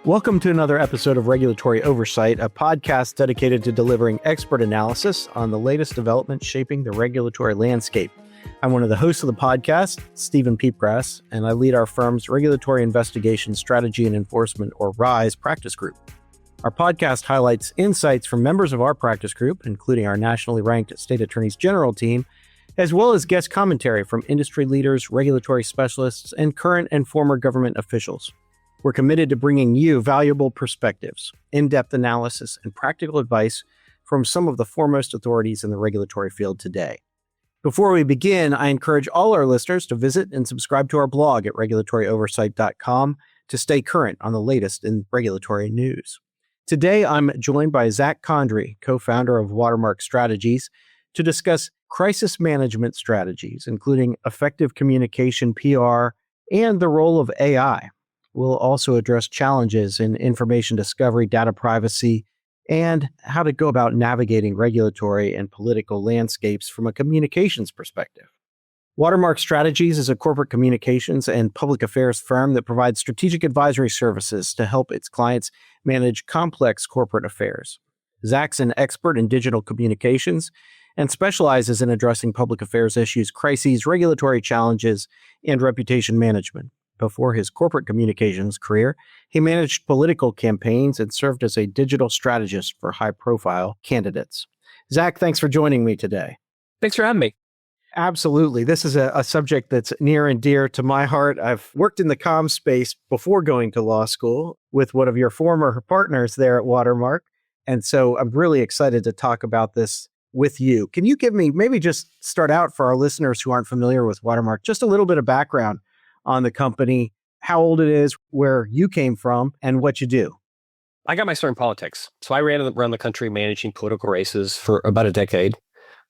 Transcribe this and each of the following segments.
Welcome to another episode of Regulatory Oversight, a podcast dedicated to delivering expert analysis on the latest developments shaping the regulatory landscape. I'm one of the hosts of the podcast, Stephen Piepgrass, and I lead our firm's Regulatory Investigation Strategy and Enforcement, or RISE, practice group. Our podcast highlights insights from members of our practice group, including our nationally ranked State Attorneys General team, as well as guest commentary from industry leaders, regulatory specialists, and current and former government officials. We're committed to bringing you valuable perspectives, in-depth analysis, and practical advice from some of the foremost authorities in the regulatory field today. Before we begin, I encourage all our listeners to visit and subscribe to our blog at regulatoryoversight.com to stay current on the latest in regulatory news. Today, I'm joined by Zack Condry, co-founder of Watermark Strategies, to discuss crisis management strategies, including effective communication, PR, and the role of AI. We'll also address challenges in information discovery, data privacy, and how to go about navigating regulatory and political landscapes from a communications perspective. Watermark Strategies is a corporate communications and public affairs firm that provides strategic advisory services to help its clients manage complex corporate affairs. Zack's an expert in digital communications and specializes in addressing public affairs issues, crises, regulatory challenges, and reputation management. Before his corporate communications career, he managed political campaigns and served as a digital strategist for high-profile candidates. Zack, thanks for joining me today. Thanks for having me. Absolutely. This is a subject that's near and dear to my heart. I've worked in the comm space before going to law school with one of your former partners there at Watermark. And so I'm really excited to talk about this with you. Can you give me, maybe just start out for our listeners who aren't familiar with Watermark, just a little bit of background on the company, how old it is, where you came from, and what you do? I got my start in politics. So I ran around the country managing political races for about a decade.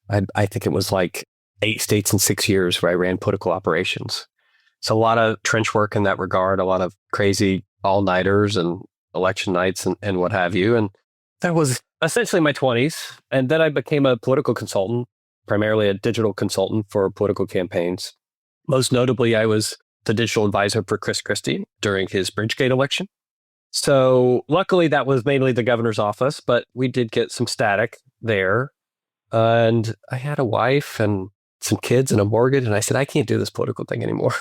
I think it was like 8 states in 6 years where I ran political operations. So a lot of trench work in that regard, a lot of crazy all-nighters and election nights and what have you. And that was essentially my 20s. And then I became a political consultant, primarily a digital consultant for political campaigns. Most notably, I was the digital advisor for Chris Christie during his Bridgegate election. So luckily that was mainly the governor's office, but we did get some static there. And I had a wife and some kids and a mortgage. And I said, I can't do this political thing anymore.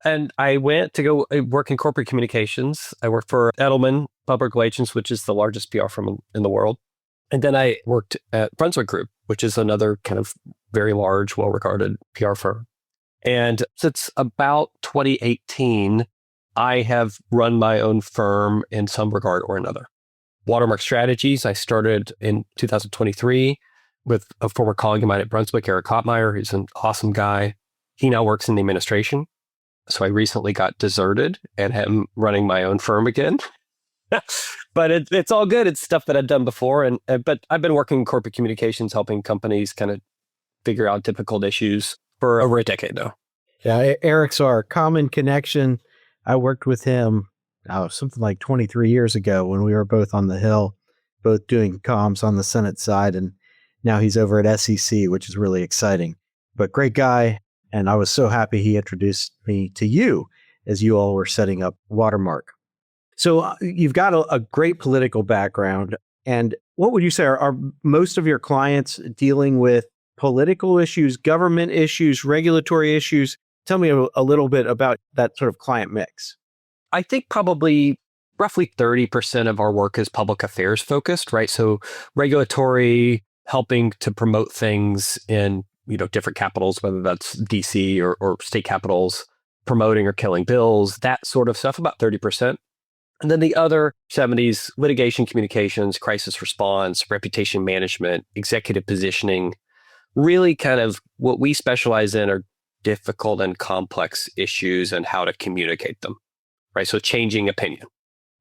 And I went to go work in corporate communications. I worked for Edelman Public Relations, which is the largest PR firm in the world. And then I worked at Brunswick Group, which is another kind of very large, well-regarded PR firm. And since about 2018, I have run my own firm in some regard or another. Watermark Strategies, I started in 2023 with a former colleague of mine at Brunswick, Eric Hotmeyer, who's an awesome guy. He now works in the administration. So I recently got deserted and am running my own firm again. But it's all good. It's stuff that I've done before. But I've been working in corporate communications, helping companies kind of figure out difficult issues for over a decade now. Yeah, Eric's our common connection. I worked with him, something like 23 years ago when we were both on the Hill, both doing comms on the Senate side. And now he's over at SEC, which is really exciting. But great guy. And I was so happy he introduced me to you as you all were setting up Watermark. So you've got a great political background. And what would you say are most of your clients dealing with political issues, government issues, regulatory issues? Tell me a little bit about that sort of client mix. I think probably roughly 30% of our work is public affairs focused, right? So regulatory, helping to promote things in different capitals, whether that's DC or state capitals, promoting or killing bills, that sort of stuff, about 30%. And then the other 70s, litigation communications, crisis response, reputation management, executive positioning. Really kind of what we specialize in are difficult and complex issues and how to communicate them, right? So changing opinion.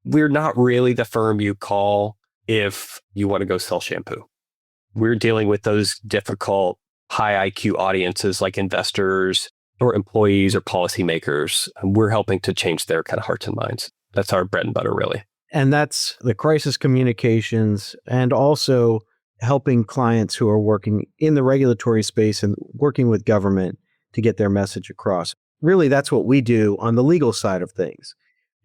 We're not really the firm you call if you want to go sell shampoo. We're dealing with those difficult, high IQ audiences like investors or employees or policymakers. And we're helping to change their kind of hearts and minds. That's our bread and butter, really. And that's the crisis communications and also helping clients who are working in the regulatory space and working with government to get their message across. Really, that's what we do on the legal side of things.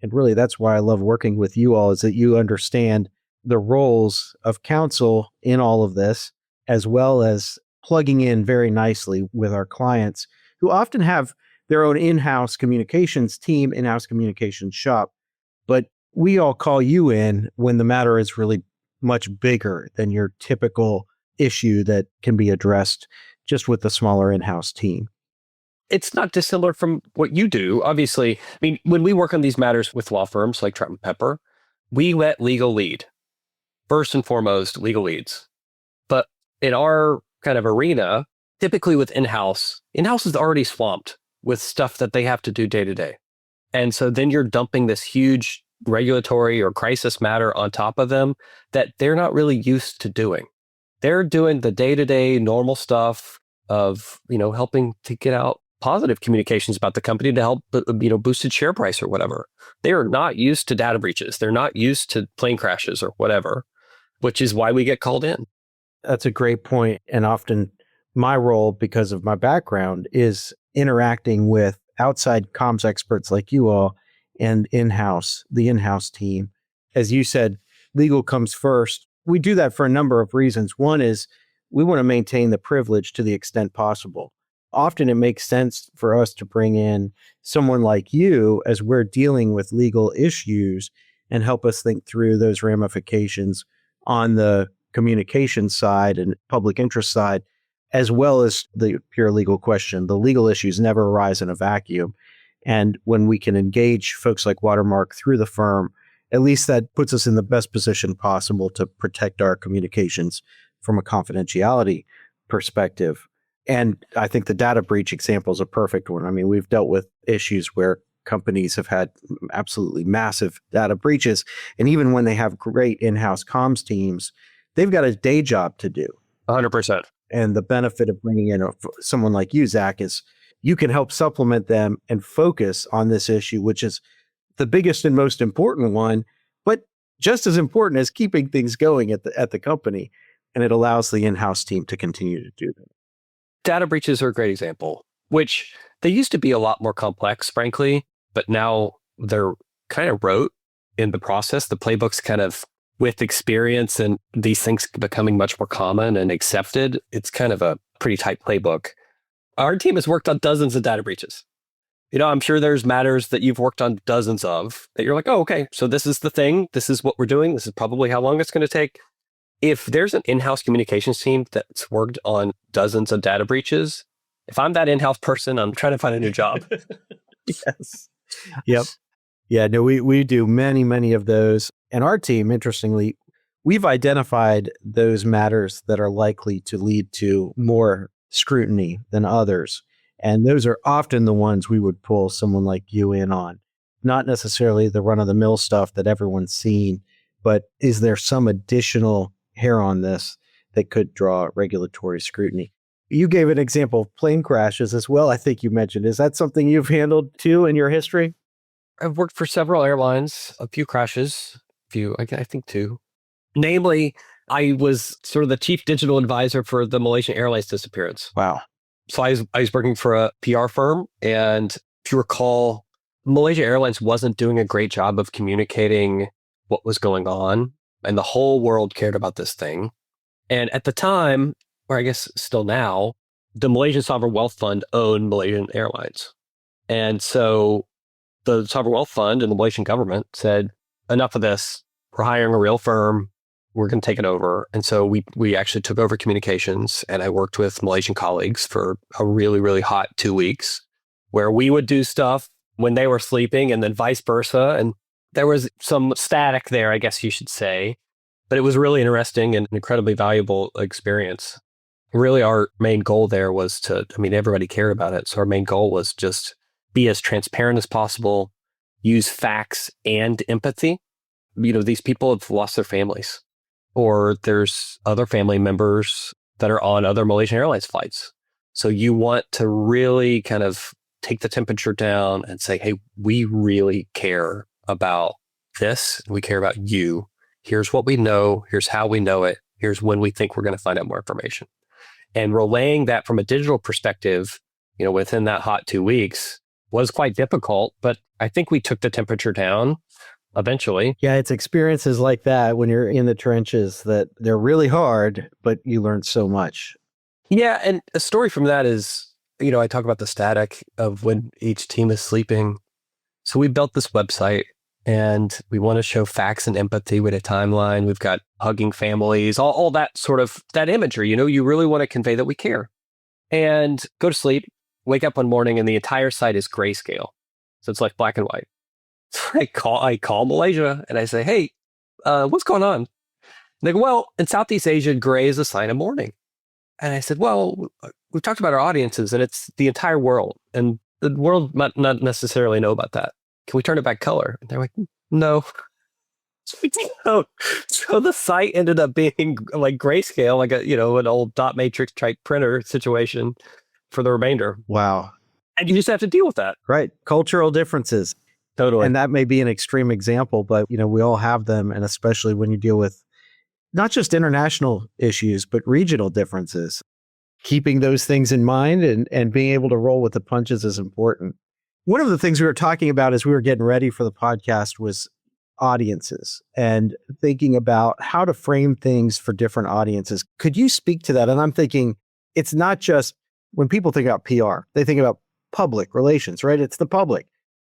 And really, that's why I love working with you all, is that you understand the roles of counsel in all of this, as well as plugging in very nicely with our clients who often have their own in-house communications team, in-house communications shop. But we all call you in when the matter is really much bigger than your typical issue that can be addressed just with the smaller in-house team. It's not dissimilar from what you do. Obviously, I mean, when we work on these matters with law firms like Trout and Pepper, we let legal lead. First and foremost, legal leads. But in our kind of arena, typically with in-house is already swamped with stuff that they have to do day to day. And so then you're dumping this huge regulatory or crisis matter on top of them that they're not really used to doing. They're doing the day-to-day normal stuff of, helping to get out positive communications about the company to help, boost its share price or whatever. They are not used to data breaches. They're not used to plane crashes or whatever, which is why we get called in. That's a great point. And often my role, because of my background, is interacting with outside comms experts like you all and the in-house team. As you said, legal comes first. We do that for a number of reasons. One is we want to maintain the privilege to the extent possible. Often it makes sense for us to bring in someone like you as we're dealing with legal issues and help us think through those ramifications on the communication side and public interest side, as well as the pure legal question. The legal issues never arise in a vacuum. And when we can engage folks like Watermark through the firm, at least that puts us in the best position possible to protect our communications from a confidentiality perspective. And I think the data breach example is a perfect one. I mean, we've dealt with issues where companies have had absolutely massive data breaches. And even when they have great in-house comms teams, they've got a day job to do. 100%. And the benefit of bringing in someone like you, Zack, is you can help supplement them and focus on this issue, which is the biggest and most important one, but just as important as keeping things going at the company. And it allows the in-house team to continue to do that. Data breaches are a great example, which they used to be a lot more complex, frankly, but now they're kind of rote in the process. The playbook's kind of, with experience and these things becoming much more common and accepted, it's kind of a pretty tight playbook. Our team has worked on dozens of data breaches. I'm sure there's matters that you've worked on dozens of that you're like, oh, okay, so this is the thing. This is what we're doing. This is probably how long it's going to take. If there's an in-house communications team that's worked on dozens of data breaches, if I'm that in-house person, I'm trying to find a new job. Yes. Yep. Yeah, no, we do many of those. And our team, interestingly, we've identified those matters that are likely to lead to more scrutiny than others. And those are often the ones we would pull someone like you in on. Not necessarily the run-of-the-mill stuff that everyone's seen, but is there some additional hair on this that could draw regulatory scrutiny? You gave an example of plane crashes as well, I think you mentioned. Is that something you've handled too in your history? I've worked for several airlines, a few crashes, I think two. Namely, I was sort of the chief digital advisor for the Malaysian Airlines disappearance. Wow. So I was working for a PR firm, and if you recall, Malaysia Airlines wasn't doing a great job of communicating what was going on, and the whole world cared about this thing. And at the time, or I guess still now, the Malaysian Sovereign Wealth Fund owned Malaysian Airlines. And so the Sovereign Wealth Fund and the Malaysian government said, enough of this. We're hiring a real firm. We're going to take it over. And so we actually took over communications, and I worked with Malaysian colleagues for a really, really hot 2 weeks where we would do stuff when they were sleeping and then vice versa. And there was some static there, I guess you should say, but it was really interesting and incredibly valuable experience. Really, our main goal there was everybody cared about it. So our main goal was just be as transparent as possible, use facts and empathy. These people have lost their families, or there's other family members that are on other Malaysian Airlines flights. So you want to really kind of take the temperature down and say, hey, we really care about this. We care about you. Here's what we know. Here's how we know it. Here's when we think we're going to find out more information. And relaying that from a digital perspective, within that hot 2 weeks, was quite difficult, but I think we took the temperature down eventually. Yeah, it's experiences like that when you're in the trenches that they're really hard, but you learn so much. Yeah. And a story from that is, I talk about the static of when each team is sleeping. So we built this website and we want to show facts and empathy with a timeline. We've got hugging families, all that sort of that imagery, you really want to convey that we care. And go to sleep, wake up one morning and the entire site is grayscale. So it's like black and white. So I call Malaysia and I say, hey, what's going on? And they go, well, in Southeast Asia, gray is a sign of mourning. And I said, well, we've talked about our audiences and it's the entire world. And the world might not necessarily know about that. Can we turn it back color? And they're like, no. So the site ended up being like grayscale, like an old dot matrix type printer situation for the remainder. Wow. And you just have to deal with that. Right. Cultural differences. Totally. And that may be an extreme example, but we all have them. And especially when you deal with not just international issues, but regional differences. Keeping those things in mind and being able to roll with the punches is important. One of the things we were talking about as we were getting ready for the podcast was audiences and thinking about how to frame things for different audiences. Could you speak to that? And I'm thinking it's not just when people think about PR, they think about public relations, right? It's the public.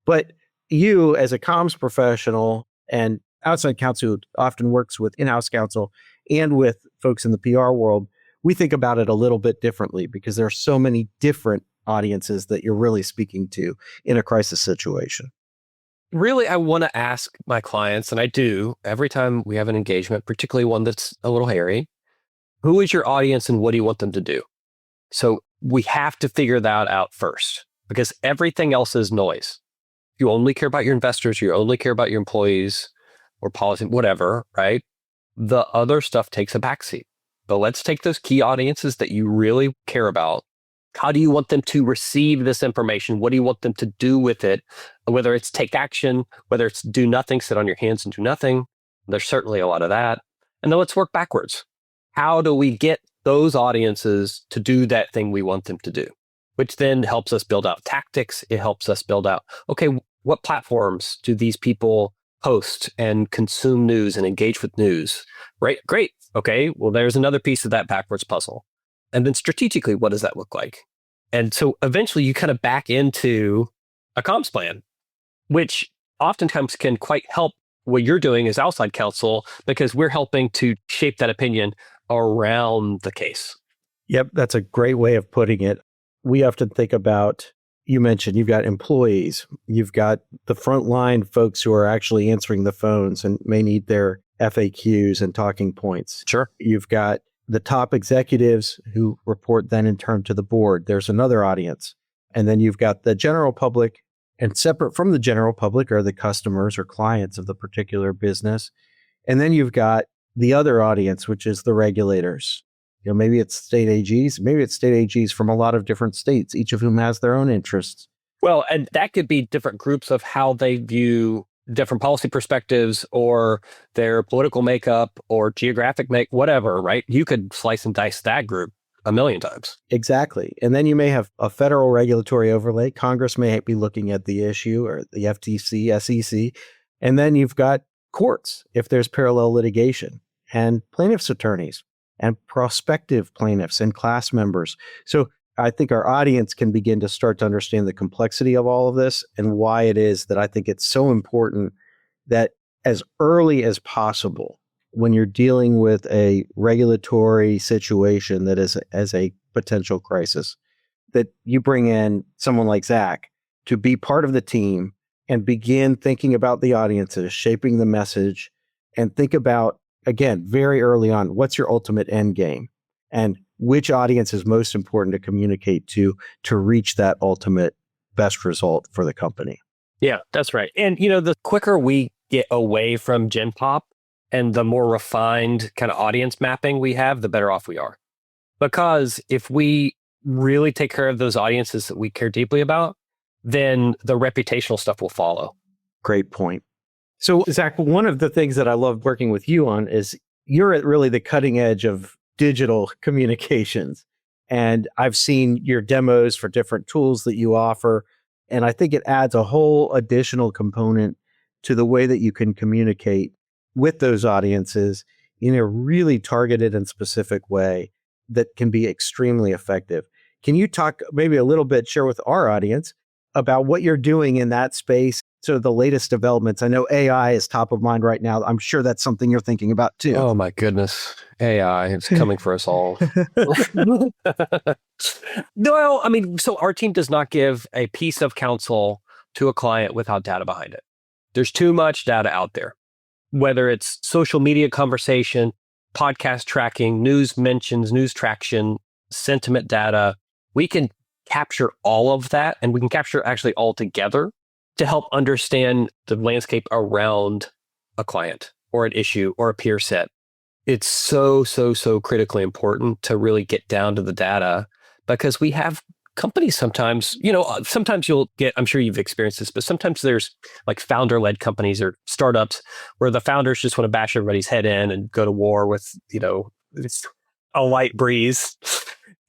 But you as a comms professional and outside counsel who often works with in-house counsel and with folks in the PR world, we think about it a little bit differently because there are so many different audiences that you're really speaking to in a crisis situation. Really, I want to ask my clients, and I do every time we have an engagement, particularly one that's a little hairy, who is your audience and what do you want them to do? So we have to figure that out first because everything else is noise. You only care about your investors, you only care about your employees or policy, whatever, right? The other stuff takes a backseat. But let's take those key audiences that you really care about. How do you want them to receive this information? What do you want them to do with it? Whether it's take action, whether it's do nothing, sit on your hands and do nothing. There's certainly a lot of that. And then let's work backwards. How do we get those audiences to do that thing we want them to do? Which then helps us build out tactics. It helps us build out, okay, what platforms do these people post and consume news and engage with news? Right? Great. Okay. Well, there's another piece of that backwards puzzle. And then strategically, what does that look like? And so eventually you kind of back into a comms plan, which oftentimes can quite help what you're doing as outside counsel because we're helping to shape that opinion around the case. Yep. That's a great way of putting it. We often think about, you mentioned you've got employees, you've got the frontline folks who are actually answering the phones and may need their FAQs and talking points. Sure. You've got the top executives who report then in turn to the board. There's another audience. And then you've got the general public, and separate from the general public are the customers or clients of the particular business. And then you've got the other audience, which is the regulators. Maybe it's state AGs, maybe it's state AGs from a lot of different states, each of whom has their own interests. Well, and that could be different groups of how they view different policy perspectives or their political makeup or geographic whatever, right? You could slice and dice that group a million times. Exactly. And then you may have a federal regulatory overlay. Congress may be looking at the issue, or the FTC, SEC. And then you've got courts if there's parallel litigation, and plaintiffs' attorneys and prospective plaintiffs and class members. So I think our audience can begin to start to understand the complexity of all of this and why it is that I think it's so important that as early as possible, when you're dealing with a regulatory situation that is as a potential crisis, that you bring in someone like Zack to be part of the team and begin thinking about the audiences, shaping the message, and think about, again, very early on, what's your ultimate end game? And which audience is most important to communicate to reach that ultimate best result for the company. Yeah, that's right. And, the quicker we get away from Gen Pop and the more refined kind of audience mapping we have, the better off we are. Because if we really take care of those audiences that we care deeply about, then the reputational stuff will follow. Great point. So, Zack, one of the things that I love working with you on is you're at really the cutting edge of digital communications. And I've seen your demos for different tools that you offer. And I think it adds a whole additional component to the way that you can communicate with those audiences in a really targeted and specific way that can be extremely effective. Can you talk maybe a little bit, share with our audience about what you're doing in that space? So the latest developments. I know AI is top of mind right now. I'm sure that's something you're thinking about too. Oh my goodness. AI, it's coming for us all. No, I mean, so our team does not give a piece of counsel to a client without data behind it. There's too much data out there, whether it's social media conversation, podcast tracking, news mentions, news traction, sentiment data. We can capture all of that, and we can capture actually all together to help understand the landscape around a client or an issue or a peer set. It's so critically important to really get down to the data, because we have companies sometimes, sometimes you'll get, I'm sure you've experienced this, but sometimes there's like founder-led companies or startups where the founders just want to bash everybody's head in and go to war with, it's a light breeze.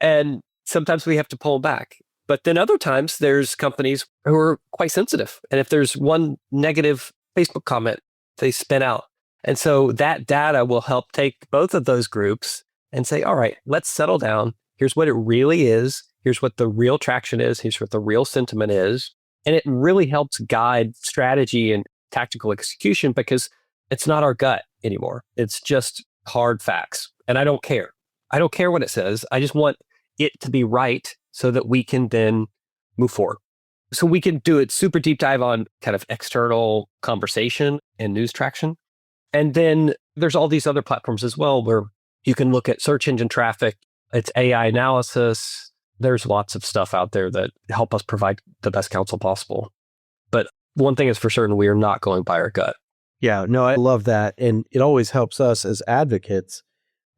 And sometimes we have to pull back. But then other times there's companies who are quite sensitive. And if there's one negative Facebook comment, they spin out. And so that data will help take both of those groups and say, all right, let's settle down. Here's what it really is. Here's what the real traction is. Here's what the real sentiment is. And it really helps guide strategy and tactical execution, because it's not our gut anymore. It's just hard facts. And I don't care. I don't care what it says. I just want it to be right so that we can then move forward. So we can do it super deep dive on kind of external conversation and news traction. And then there's all these other platforms as well where you can look at search engine traffic. It's AI analysis. There's lots of stuff out there that help us provide the best counsel possible. But one thing is for certain, we are not going by our gut. Yeah, no, I love that. And it always helps us as advocates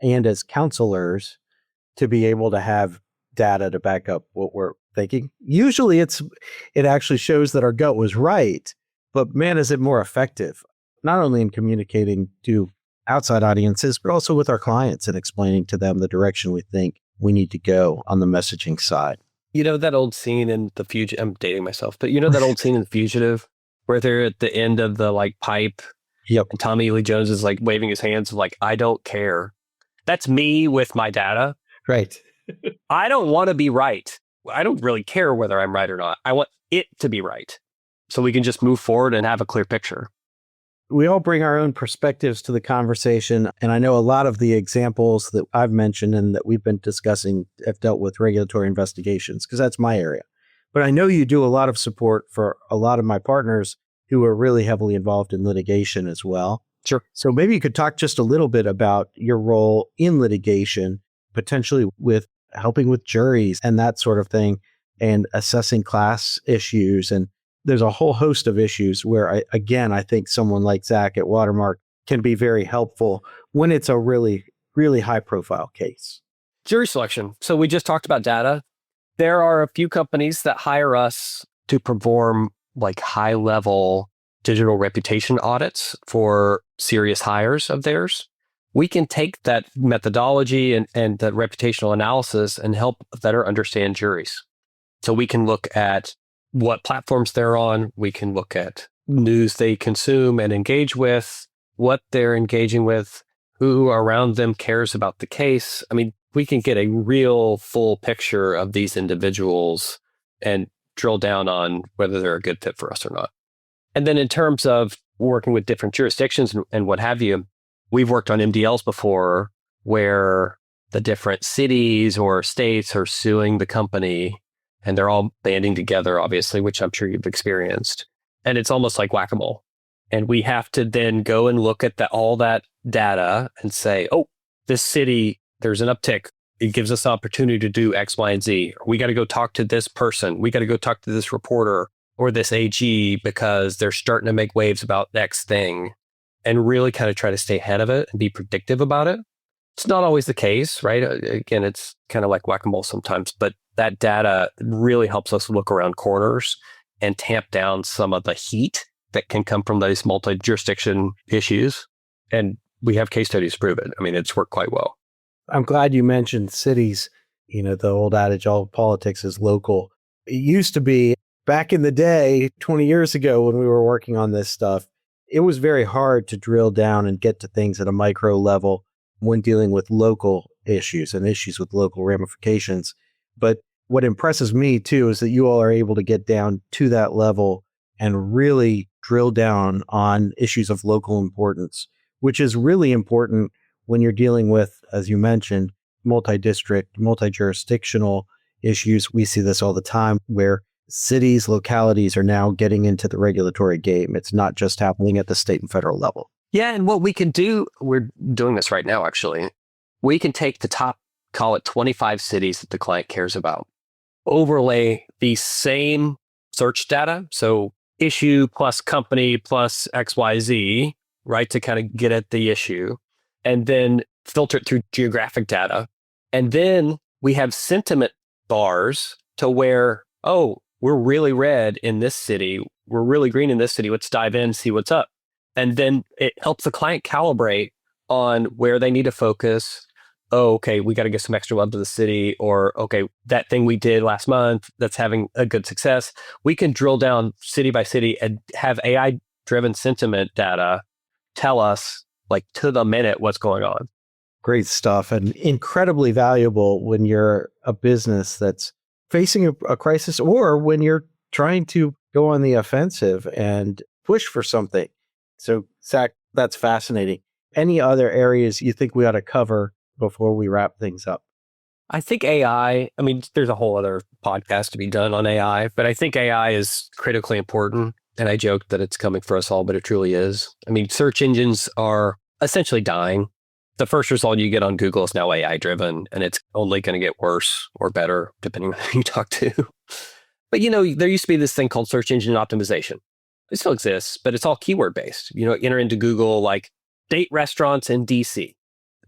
and as counselors to be able to have data to back up what we're thinking. Usually it actually shows that our gut was right, but man, is it more effective, not only in communicating to outside audiences, but also with our clients and explaining to them the direction we think we need to go on the messaging side. You know that old scene in The Fugitive, I'm dating myself, but you know that old scene in The Fugitive where they're at the end of the pipe. Yep. And Tommy Lee Jones is waving his hands like, I don't care. That's me with my data. Right. I don't want to be right. I don't really care whether I'm right or not. I want it to be right so we can just move forward and have a clear picture. We all bring our own perspectives to the conversation. And I know a lot of the examples that I've mentioned and that we've been discussing have dealt with regulatory investigations, because that's my area. But I know you do a lot of support for a lot of my partners who are really heavily involved in litigation as well. Sure. So maybe you could talk just a little bit about your role in litigation, potentially with helping with juries and that sort of thing, and assessing class issues. And there's a whole host of issues where, I think someone like Zack at Watermark can be very helpful when it's a really, really high profile case. Jury selection. So we just talked about data. There are a few companies that hire us to perform high level digital reputation audits for serious hires of theirs. We can take that methodology and the reputational analysis and help better understand juries. So we can look at what platforms they're on. We can look at news they consume and engage with, what they're engaging with, who around them cares about the case. I mean, we can get a real full picture of these individuals and drill down on whether they're a good fit for us or not. And then in terms of working with different jurisdictions and what have you, we've worked on MDLs before where the different cities or states are suing the company and they're all banding together, obviously, which I'm sure you've experienced. And it's almost like whack-a-mole. And we have to then go and look at all that data and say, oh, this city, there's an uptick. It gives us the opportunity to do X, Y, and Z. We got to go talk to this person. We got to go talk to this reporter or this AG because they're starting to make waves about X thing, and really kind of try to stay ahead of it and be predictive about it. It's not always the case, right? Again, it's kind of like whack-a-mole sometimes, but that data really helps us look around corners and tamp down some of the heat that can come from those multi-jurisdiction issues. And we have case studies to prove it. I mean, it's worked quite well. I'm glad you mentioned cities. The old adage, all politics is local. It used to be back in the day, 20 years ago when we were working on this stuff, it was very hard to drill down and get to things at a micro level when dealing with local issues and issues with local ramifications. But what impresses me too is that you all are able to get down to that level and really drill down on issues of local importance, which is really important when you're dealing with, as you mentioned, multi-district, multi-jurisdictional issues. We see this all the time where cities, localities are now getting into the regulatory game. It's not just happening at the state and federal level. Yeah, and what we can do, we're doing this right now, actually. We can take the top, call it 25 cities that the client cares about, overlay the same search data, so issue plus company plus XYZ, right, to kind of get at the issue, and then filter it through geographic data. And then we have sentiment bars to where, oh, we're really red in this city, we're really green in this city, let's dive in, see what's up. And then it helps the client calibrate on where they need to focus. Oh, okay, we got to get some extra love to the city, or okay, that thing we did last month that's having a good success. We can drill down city by city and have AI-driven sentiment data tell us, like, to the minute what's going on. Great stuff, and incredibly valuable when you're a business that's facing a crisis, or when you're trying to go on the offensive and push for something. So, Zack, that's fascinating. Any other areas you think we ought to cover before we wrap things up? I think AI, I mean, there's a whole other podcast to be done on AI, but I think AI is critically important. And I joked that it's coming for us all, but it truly is. I mean, search engines are essentially dying. The first result you get on Google is now AI driven, and it's only going to get worse or better, depending on who you talk to. But, there used to be this thing called search engine optimization. It still exists, but it's all keyword based. Enter into Google like date restaurants in DC,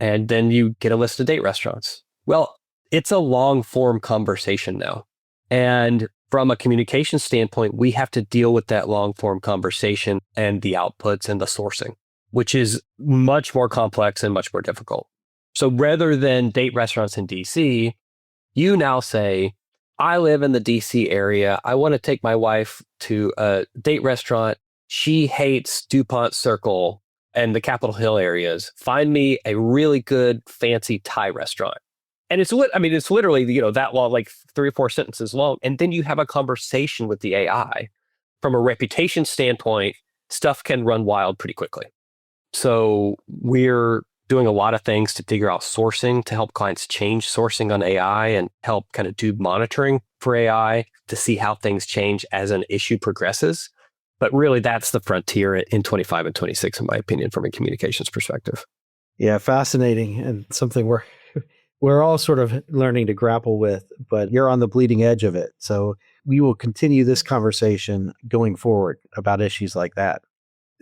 and then you get a list of date restaurants. Well, it's a long form conversation now. And from a communication standpoint, we have to deal with that long form conversation and the outputs and the sourcing, which is much more complex and much more difficult. So rather than date restaurants in DC, you now say, I live in the DC area. I want to take my wife to a date restaurant. She hates DuPont Circle and the Capitol Hill areas. Find me a really good, fancy Thai restaurant. And it's literally, that long, like 3 or 4 sentences long. And then you have a conversation with the AI. From a reputation standpoint, stuff can run wild pretty quickly. So we're doing a lot of things to figure out sourcing to help clients change sourcing on AI and help kind of do monitoring for AI to see how things change as an issue progresses. But really, that's the frontier in 25 and 26, in my opinion, from a communications perspective. Yeah, fascinating, and something we're all sort of learning to grapple with, but you're on the bleeding edge of it. So we will continue this conversation going forward about issues like that.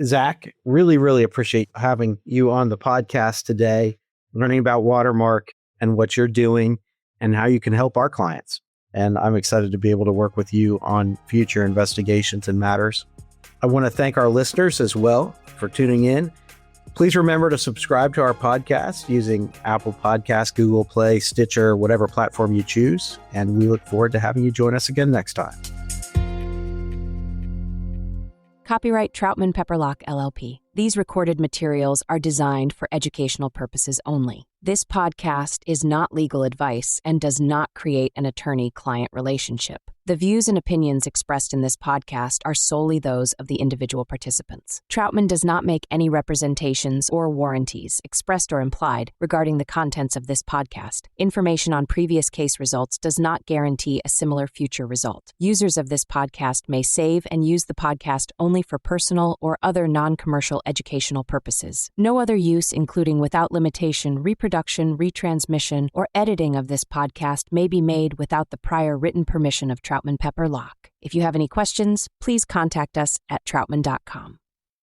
Zack, really, really appreciate having you on the podcast today, learning about Watermark and what you're doing and how you can help our clients. And I'm excited to be able to work with you on future investigations and matters. I want to thank our listeners as well for tuning in. Please remember to subscribe to our podcast using Apple Podcasts, Google Play, Stitcher, whatever platform you choose. And we look forward to having you join us again next time. Copyright Troutman Pepperlock, LLP. These recorded materials are designed for educational purposes only. This podcast is not legal advice and does not create an attorney-client relationship. The views and opinions expressed in this podcast are solely those of the individual participants. Troutman does not make any representations or warranties, expressed or implied, regarding the contents of this podcast. Information on previous case results does not guarantee a similar future result. Users of this podcast may save and use the podcast only for personal or other non-commercial educational purposes. No other use, including without limitation, reproduction, retransmission, or editing of this podcast may be made without the prior written permission of Troutman Pepper Locke. If you have any questions, please contact us at troutman.com.